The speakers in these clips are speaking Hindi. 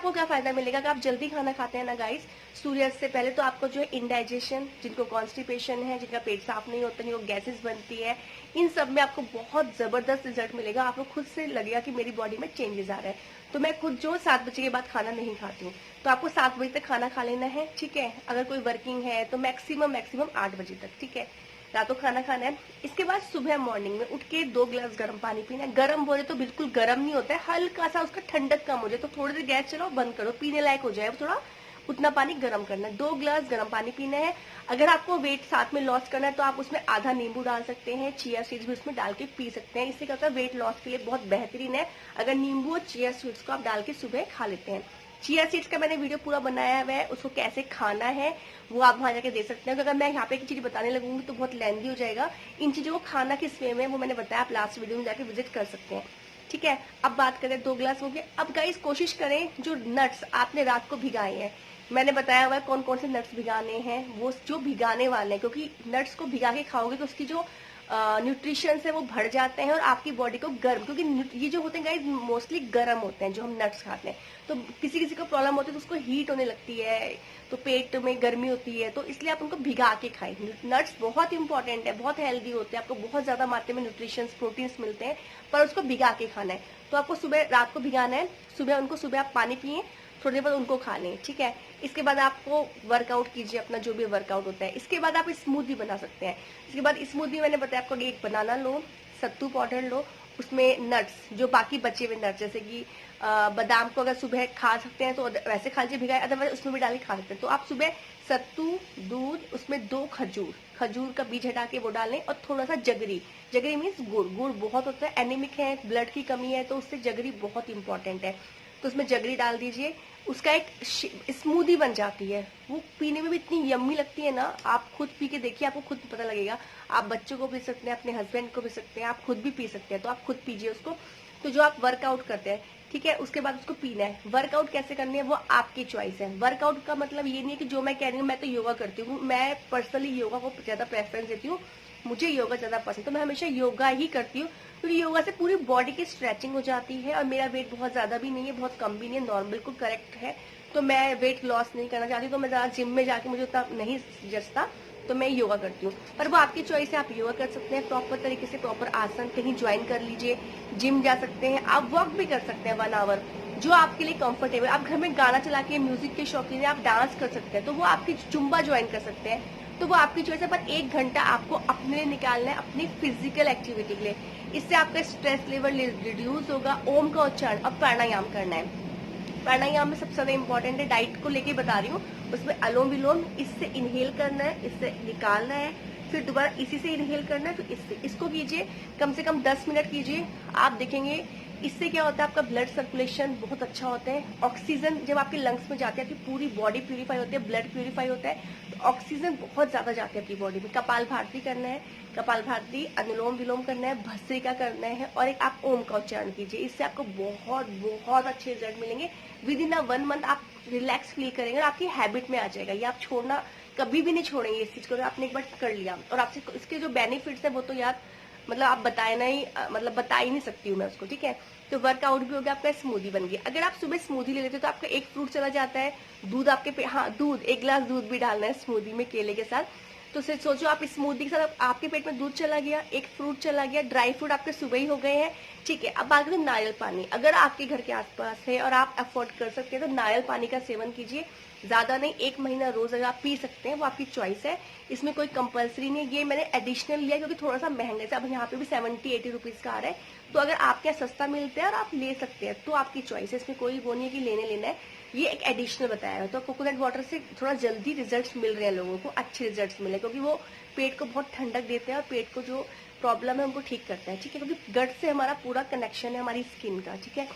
आपको क्या फायदा मिलेगा? अगर आप जल्दी खाना खाते हैं ना गाइस, सूर्यास्त से पहले, तो आपको जो है इंडाइजेशन, जिनको कॉन्स्टिपेशन है, जिनका पेट साफ नहीं होता, जिनको गैसेस बनती है, इन सब में आपको बहुत जबरदस्त रिजल्ट मिलेगा। आपको खुद से लगेगा कि मेरी बॉडी में चेंजेस आ रहे हैं। तो मैं खुद जो 7 बजे के बाद खाना नहीं खाती हूँ, तो आपको 7 बजे तक खाना खा लेना है, ठीक है। अगर कोई वर्किंग है तो मैक्सिमम 8 बजे तक, ठीक है, रातों खाना खाना है। इसके बाद सुबह मॉर्निंग में उठ के 2 गिलास गर्म पानी पीना है। गर्म बोले तो बिल्कुल गर्म नहीं होता है, हल्का सा उसका ठंडक कम हो जाए तो थोड़ी देर गैस चलाओ, बंद करो, पीने लायक हो जाए थोड़ा, उतना पानी गर्म करना है। 2 गिलास गर्म पानी पीना है। अगर आपको वेट साथ में लॉस करना है तो आप उसमें आधा नींबू डाल सकते हैं, चिया सीड्स भी उसमें डाल के पी सकते हैं। इससे क्या होता है, वेट लॉस के लिए बहुत बेहतरीन है अगर नींबू और चिया सीड्स को आप डाल के सुबह खा लेते हैं। चिया सीड्स का मैंने वीडियो पूरा बनाया हुआ है, उसको कैसे खाना है वो आप वहां जाके देख सकते हैं। अगर मैं यहाँ पे एक चीज बताने लगूंगी तो बहुत लेंथी हो जाएगा। इन चीजों को खाना किस वे में वो मैंने बताया, आप लास्ट वीडियो में जाके विजिट कर सकते हैं, ठीक है। अब बात करें 2 गिलास हो गए। अब गाइस कोशिश करें जो नट्स आपने रात को भिगाए हैं, मैंने बताया हुआ है कौन कौन से नट्स भिगाने हैं, वो जो भिगाने वाले हैं, क्योंकि नट्स को भिगा के खाओगे तो उसकी जो न्यूट्रिशन है वो बढ़ जाते हैं और आपकी बॉडी को गर्म, क्योंकि ये जो होते हैं गाइस मोस्टली गर्म होते हैं जो हम नट्स खाते हैं। तो किसी किसी को प्रॉब्लम होती है तो उसको हीट होने लगती है, तो पेट में गर्मी होती है, तो इसलिए आप उनको भिगा के खाएं। नट्स बहुत इंपॉर्टेंट है, बहुत हेल्दी होते हैं, आपको बहुत ज्यादा मात्रा में न्यूट्रिशन प्रोटीन्स मिलते हैं, पर उसको भिगा के खाना है। तो आपको सुबह रात को भिगाना है, सुबह आप पानी पिए, थोड़ी देर बाद उनको खा लें, ठीक है। इसके बाद आपको वर्कआउट कीजिए, अपना जो भी वर्कआउट होता है। इसके बाद आप स्मूदी बना सकते हैं। इसके बाद स्मूदी मैंने बताया आपको, एक बनाना लो, सत्तू पाउडर लो, उसमें नट्स, जो बाकी बचे हुए नट्स, जैसे कि बादाम को अगर सुबह खा सकते हैं तो वैसे खा लीजिए भिगाए, अदरवाइज उसमें भी डाल के खा सकते हैं। तो आप सुबह सत्तू, दूध, उसमें 2 खजूर का बीज हटा के वो डालें, और थोड़ा सा जगरी मीन्स गुड़ बहुत होता है, एनीमिक है, ब्लड की कमी है, तो उससे जगरी बहुत इंपॉर्टेंट है, तो उसमें जगरी डाल दीजिए। उसका एक स्मूदी बन जाती है, वो पीने में भी इतनी यम्मी लगती है ना, आप खुद पी के देखिए, आपको खुद पता लगेगा। आप बच्चों को पी सकते हैं, अपने हस्बैंड को पी सकते हैं, आप खुद भी पी सकते हैं, तो आप खुद पीजिए उसको। तो जो आप वर्कआउट करते हैं, ठीक है, उसके बाद उसको पीना है। वर्कआउट कैसे करनी है वो आपकी चॉइस है। वर्कआउट का मतलब ये नहीं है कि जो मैं कह रही हूँ, मैं तो योगा करती हूँ, मैं पर्सनली योगा को ज्यादा प्रेफरेंस देती हूँ, मुझे योगा ज्यादा पसंद, तो मैं हमेशा योगा ही करती हूँ, क्योंकि योगा से पूरी बॉडी की स्ट्रेचिंग हो जाती है। और मेरा वेट बहुत ज्यादा भी नहीं है, बहुत कम भी नहीं है, नॉर्मल को करेक्ट है, तो मैं वेट लॉस नहीं करना चाहती, तो मैं ज्यादा जिम में जाके मुझे उतना नहीं जचता, तो मैं योगा करती हूँ। पर वो आपकी चॉइस है, आप योगा कर सकते हैं प्रॉपर तरीके से, प्रॉपर आसन कहीं ज्वाइन कर लीजिए, जिम जा सकते हैं, आप वॉक भी कर सकते हैं 1 आवर, जो आपके लिए कंफर्टेबल। आप घर में गाना चला के म्यूजिक के शौकीन है, आप डांस कर सकते हैं, तो वो आपकी जुम्बा ज्वाइन कर सकते हैं, तो वो आपकी चॉइस है। पर 1 घंटा आपको अपने लिए निकालना है, अपनी फिजिकल एक्टिविटी के लिए। इससे आपका स्ट्रेस लेवल रिड्यूस होगा। ओम का उच्चारण और प्राणायाम करना है। प्राणायाम में सबसे ज्यादा इंपॉर्टेंट है, डाइट को लेके बता रही हूँ, उसमें अनुलोम विलोम, इससे इनहेल करना है, इससे निकालना है, फिर दोबारा इसी से इनहेल करना है, फिर इससे, इसको कीजिए कम से कम 10 मिनट कीजिए। आप देखेंगे इससे क्या होता है, आपका ब्लड सर्कुलेशन बहुत अच्छा होता है। ऑक्सीजन जब आपके लंग्स में जाते हैं, आपकी पूरी बॉडी प्यूरिफाई होती है, ब्लड प्यूरिफाई होता है, तो ऑक्सीजन बहुत ज्यादा जाती है आपकी बॉडी में। कपाल भारती करना है, कपाल भारती, अनुलोम विलोम करना है, भस्त्रिका करना है, और एक आप ओम का उच्चारण कीजिए। इससे आपको बहुत बहुत अच्छे रिजल्ट मिलेंगे। विद इन 1 मंथ आप रिलैक्स फील करेंगे और आपकी हैबिट में आ जाएगा। ये आप छोड़ना कभी भी नहीं छोड़ेंगे इस चीज को, आपने एक बार कर लिया। और आपसे इसके जो बेनिफिट्स है वो तो यार मतलब आप बताए नहीं, मतलब बता ही नहीं सकती हूँ मैं उसको, ठीक है। तो वर्कआउट भी हो गया, आपका स्मूदी बन गई। अगर आप सुबह स्मूदी ले लेते हो तो आपका 1 फ्रूट चला जाता है, दूध आपके हाँ दूध 1 गिलास दूध भी डालना है स्मूदी में केले के साथ। तो सिर्फ सोचो आप स्मूदी के साथ आपके पेट में दूध चला गया, 1 फ्रूट चला गया, ड्राई फ्रूट आपके सुबह ही हो गए हैं, ठीक है। अब बात करें नारियल पानी, अगर आपके घर के आसपास है और आप अफोर्ड कर सकते हैं तो नारियल पानी का सेवन कीजिए। ज्यादा नहीं, 1 महीना रोज अगर आप पी सकते हैं, वो आपकी चॉइस है, इसमें कोई कंपलसरी नहीं है। ये मैंने एडिशनल लिया क्योंकि थोड़ा सा महंगा है, अब यहाँ पे भी 70-80 रुपीज का आ रहा है, तो अगर आपके यहाँ सस्ता मिलता है और आप ले सकते हैं तो आपकी चॉइस है, इसमें कोई वो नहीं है कि लेने लेना है। ये एक एडिशनल बताया है। तो कोकोनट वाटर से थोड़ा जल्दी रिजल्ट्स मिल रहे हैं लोगों को, अच्छे रिजल्ट्स मिले, क्योंकि वो पेट को बहुत ठंडक देते हैं और पेट को जो प्रॉब्लम है उनको ठीक करता है, ठीक है, क्योंकि गट से हमारा पूरा कनेक्शन है हमारी स्किन का, ठीक है।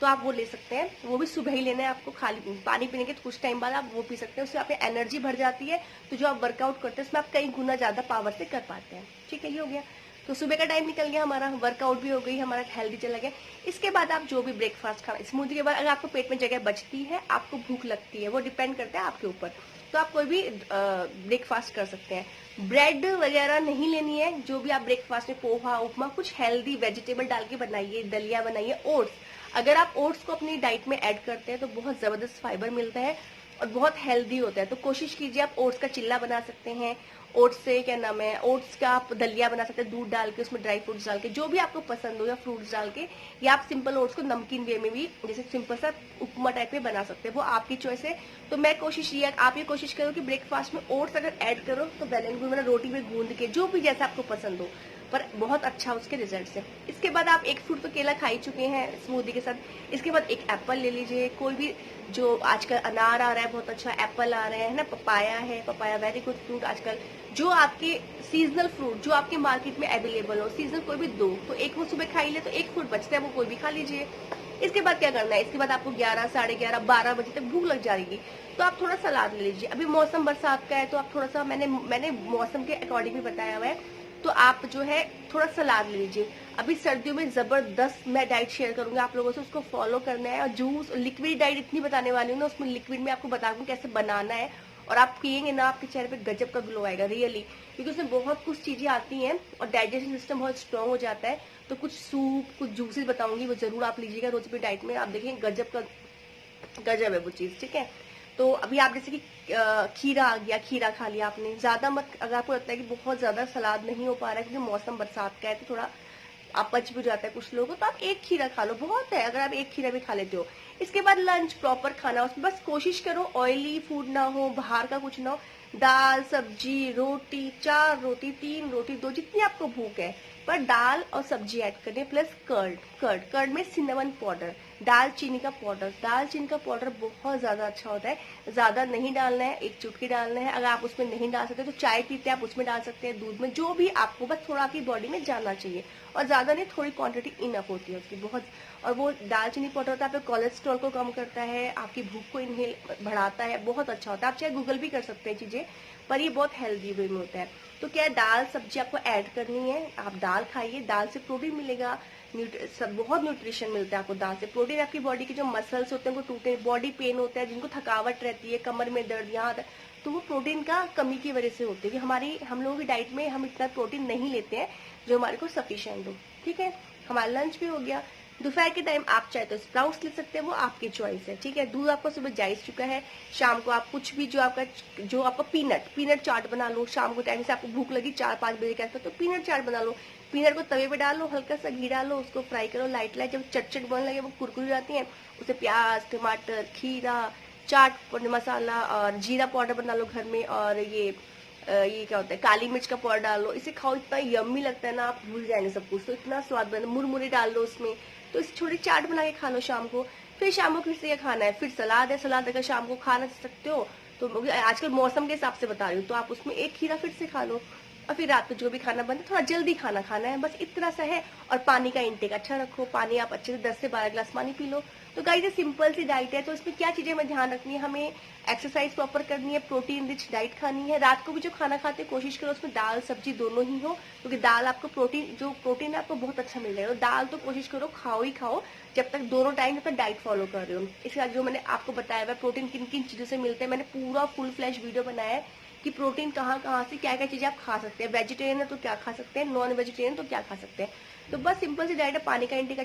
तो आप वो ले सकते हैं, वो भी सुबह ही लेना है आपको, खाली पानी पीने के कुछ टाइम बाद आप वो पी सकते हैं, उससे आपकी एनर्जी बढ़ जाती है। तो जो आप वर्कआउट करते हैं उसमें आप कई गुना ज्यादा पावर से कर पाते हैं, ठीक है। ये हो गया, तो सुबह का टाइम निकल गया हमारा, वर्कआउट भी हो गई, हमारा हेल्दी चला गया। इसके बाद आप जो भी ब्रेकफास्ट खाना, स्मूदी के बाद अगर आपको पेट में जगह बचती है, आपको भूख लगती है, वो डिपेंड करता है आपके ऊपर, तो आप कोई भी ब्रेकफास्ट कर सकते हैं। ब्रेड वगैरह नहीं लेनी है, जो भी आप ब्रेकफास्ट में पोहा उपमा कुछ हेल्दी वेजिटेबल डाल के बनाइए, दलिया बनाइए, ओट्स अगर आप ओट्स को अपनी डाइट में ऐड करते हैं तो बहुत जबरदस्त फाइबर मिलता है और बहुत हेल्दी होता है। तो कोशिश कीजिए, आप ओट्स का चिल्ला बना सकते हैं, ओट्स से क्या नाम है, ओट्स का आप दलिया बना सकते हैं दूध डाल के, उसमें ड्राई फ्रूट्स डाल के, जो भी आपको पसंद हो, या फ्रूट्स डाल के, या आप सिंपल ओट्स को नमकीन वे में भी जैसे सिंपल सा उपमा टाइप में बना सकते हैं, वो आपकी चॉइस है। तो मैं कोशिश ये, आप ये कोशिश करो कि ब्रेकफास्ट में ओट्स अगर ऐड करो तो वेल एंड गुड, मतलब रोटी में गूंद के, जो भी जैसा आपको पसंद हो, पर बहुत अच्छा उसके रिजल्ट है। इसके बाद आप एक फ्रूट तो केला खा ही चुके हैं स्मूदी के साथ, इसके बाद एक एप्पल ले लीजिए, कोई भी, जो आजकल अनार आ रहा है बहुत अच्छा, एप्पल आ रहे हैं ना, पपाया है, पपाया वेरी गुड फ्रूट आजकल, जो आपके सीजनल फ्रूट जो आपके मार्केट में अवेलेबल हो, सीजनल कोई भी दो, तो एक वो सुबह खा ले तो एक फ्रूट बचता है, वो कोई भी खा लीजिए। इसके बाद क्या करना है, इसके बाद आपको 11, 11:30, 12 बजे तक भूख लग जाएगी, तो आप थोड़ा सलाद ले लीजिए। अभी मौसम बरसात का है तो आप थोड़ा सा, मैंने मौसम के अकॉर्डिंग भी बताया हुआ है, तो आप जो है थोड़ा सलाद ले लीजिए। अभी सर्दियों में जबरदस्त मैं डाइट शेयर करूंगी आप लोगों से, उसको फॉलो करना है। और जूस, लिक्विड डाइट इतनी बताने वाली हूँ ना, उसमें लिक्विड में आपको बता दूँ कैसे बनाना है, और आप पियेंगे ना, आपके चेहरे पे गजब का ग्लो आएगा रियली, क्योंकि उसमें बहुत कुछ चीजें आती हैं और डाइजेशन सिस्टम बहुत स्ट्रांग हो जाता है। तो कुछ सूप, कुछ जूसेस बताऊंगी, वो जरूर आप लीजिएगा रोज अपनी डाइट में, आप देखेंगे गजब है वो चीज, ठीक है। तो अभी आप जैसे कि खीरा आ गया, खीरा खा लिया आपने, ज्यादा मत, अगर आपको लगता है कि बहुत ज्यादा सलाद नहीं हो पा रहा है क्योंकि मौसम बरसात का है तो थोड़ा आप पच भी जाता है कुछ लोगों को, तो आप एक खीरा खा लो, बहुत है अगर आप एक खीरा भी खा लेते हो। इसके बाद लंच प्रॉपर खाना, उसमें बस कोशिश करो ऑयली फूड ना हो, बाहर का कुछ ना हो, दाल सब्जी रोटी, 4 रोटी 3 रोटी 2, जितनी आपको भूख है, पर दाल और सब्जी ऐड करनी, प्लस कर्ड में सिनेमन पाउडर, दालचीनी का पाउडर बहुत ज्यादा अच्छा होता है। ज्यादा नहीं डालना है, एक चुटकी डालना है। अगर आप उसमें नहीं डाल सकते तो चाय पीते हैं आप उसमें डाल सकते हैं, दूध में, जो भी आपको, बस थोड़ा आपकी बॉडी में जाना चाहिए, और ज्यादा नहीं, थोड़ी क्वांटिटी इनफ होती है उसकी बहुत। और वो दालचीनी पाउडर होता है, आपके कोलेस्ट्रॉल को कम करता है, आपकी भूख को इनहेल बढ़ाता है, बहुत अच्छा होता है। आप चाहे गूगल भी कर सकते हैं चीजें, पर ये बहुत हेल्दी वे में होता है। तो क्या है, दाल सब्जी आपको ऐड करनी है, आप दाल खाइए, दाल से प्रोटीन मिलेगा, बहुत न्यूट्रिशन मिलता है आपको दाल से। प्रोटीन आपकी बॉडी के जो मसल्स होते हैं वो टूटे, बॉडी पेन होता है, जिनको थकावट रहती है, कमर में दर्द, यहाँ तक, तो वो प्रोटीन का कमी की वजह से होती है कि हम लोगों की डाइट में हम इतना प्रोटीन नहीं लेते हैं जो हमारे को सफिशिएंट हो, ठीक है। हमारा लंच भी हो गया। दोपहर के टाइम आप चाहे तो स्प्राउट्स ले सकते हैं, वो आपकी चॉइस है, ठीक है। दूध आपको सुबह जा चुका है, शाम को आप कुछ भी, जो आपका पीनट चाट बना लो, शाम को टाइम से आपको भूख लगी 4-5 बजे के आसपास, तो पीनट चाट बना लो। पीनट को तवे पे डालो, हल्का सा घी डालो, उसको फ्राई करो लाइट, जब चटचट बनने लगे, वो कुरकुरी जाती है, उसे प्याज, टमाटर, खीरा, चाट मसाला और जीरा पाउडर बना लो घर में, और ये क्या होता है, काली मिर्च का पाउडर डाल लो, इसे खाओ, इतना यम्मी लगता है ना, आप भूल जाएंगे सब कुछ, तो इतना स्वाद बना। मुरमुरे डाल लो उसमें, तो इस छोटी चाट बना के खा लो शाम को। फिर शाम को फिर से खाना है, फिर सलाद है, सलाद अगर शाम को खा ना सकते हो तो आजकल मौसम के हिसाब से बता रही हूँ, तो आप उसमें एक खीरा फिर से खा लो, और फिर रात को जो भी खाना बनता है थोड़ा जल्दी खाना खाना है, बस इतना सा है। और पानी का इंटेक अच्छा रखो, पानी आप अच्छे से 10 से 12 गिलास पानी पी लो। तो गाइस ये सिंपल सी डाइट है, तो इसमें क्या चीजें हमें ध्यान रखनी है, हमें एक्सरसाइज प्रॉपर करनी है, प्रोटीन रिच डाइट खानी है, रात को भी जो खाना खाते हैं कोशिश करो उसमें दाल सब्जी दोनों ही हो, क्योंकि दाल आपको प्रोटीन है आपको बहुत अच्छा मिल जाएगा। दाल तो कोशिश करो खाओ ही खाओ, जब तक दोनों टाइम जब तक डाइट फॉलो कर रहे हो। इसके बाद जो मैंने आपको बताया हुआ प्रोटीन किन किन चीजों से मिलते हैं, मैंने पूरा फुल फ्लैश वीडियो बनाया है कि प्रोटीन कहाँ कहाँ से क्या क्या चीजें आप खा सकते हैं, वेजिटेरियन है तो क्या खा सकते हैं, नॉन वेजिटेरियन तो क्या खा सकते हैं। तो बस सिंपल सी डाइट है, पानी का इंटेक